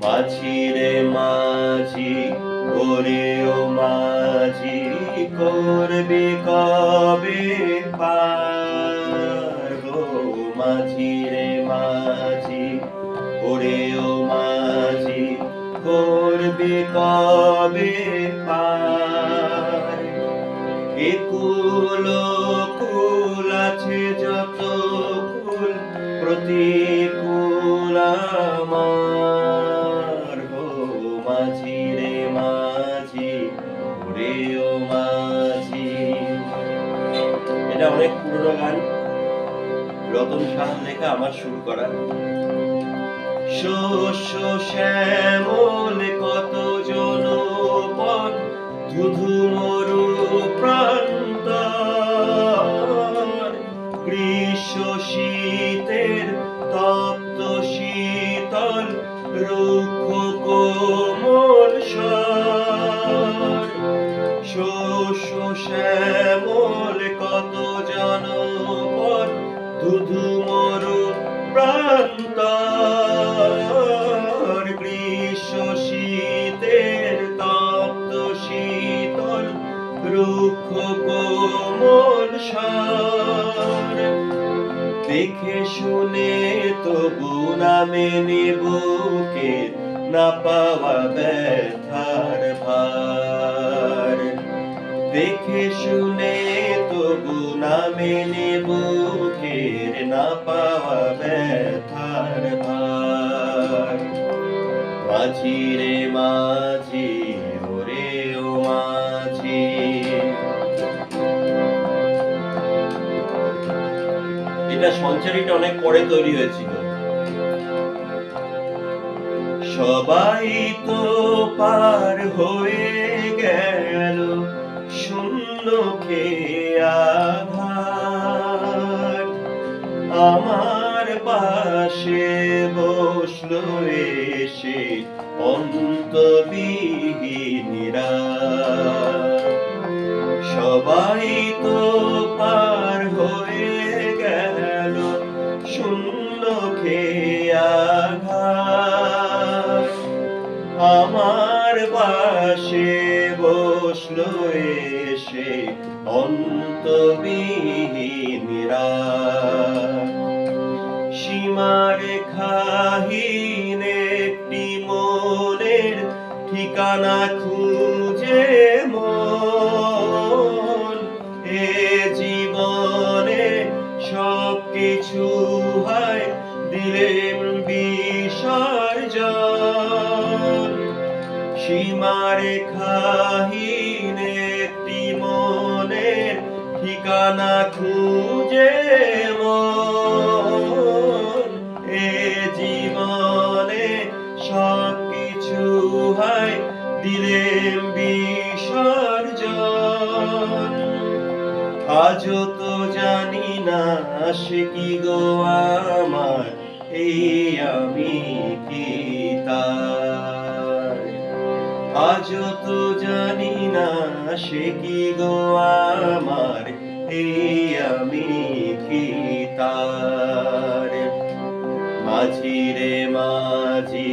মাঝি রে মাঝি, ওরে ও মাঝি, করবি কবে পার গো? মাঝি রে মাঝি, ওরে ও মাঝি, করবি কবে পার? এ কুল কুল আছে যত কুল, প্রতিকূল আমার গো। মাঝি রে মাঝি, ওরে ও মাঝি। এটা অনেক পুরনো গান, রতন সাহার লেখা, আমার সুর করা। শস্য শ্যামল কত জনপদ, ধুধু মরু প্রান্তর, গ্রীষ্ম শীতের তপ্ত শীতল রুক্ষ কোমল স্বর। শস্য শ্যামল কত জনপদ, ধুধু মরু প্রান্তর, গ্রীষ্ম শীতের তপ্ত শীতল রুক্ষ কোমল স্বর। দেখে শুনে তবু না মেনে বুকের না পাওয়া ব্যথার ভার। দেখে শুনে তবু না মেনে বুকের না পাওয়া ব্যথার ভার। মাঝি রে মাঝি, ওরে ও মাঝি। এটা সঞ্চারীটা অনেক পরে তৈরি হয়েছিল। সবাই তো পার হয়ে গেল শূন্য খেয়ে আঘাত, আমার পাশে বসলো এসে অন্তবিহীনরা। সবাই তো পার হয়ে গেল শূন্য খেয়ে আঘাত, আমার পাশে বসলো এসে অন্তবিহীনরা। সীমারেখাহীন একটি মনের ঠিকানা খুঁজে মন, এ জীবনে সবকিছু হয় দিলেন বিসর্জন। সীমারেখাহীন একটি মনের ঠিকানা খুঁজে মন, এ জীবনে সবকিছু হয় দিলেন বিসর্জন। আজও তো জানি না সে কি গো আমার, এই আমি কি তার? আজও তো জানি না সে কি গো আমার, এই আমি কি তার? মাঝি রে মাঝি,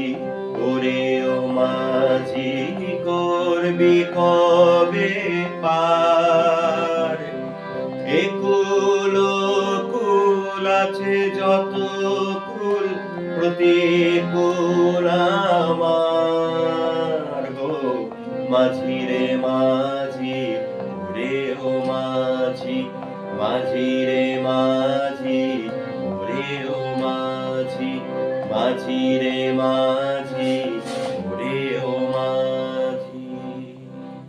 ওরে ও মাঝি, করবি কবে পার? এ কুল কুল আছে যত কুল, প্রতিকূল আমার গো। মাঝি রে মাঝি, ওরে ও মাঝি, মাঝি রে মাঝি, ওরে ও মাঝি, মাঝি রে মাঝি।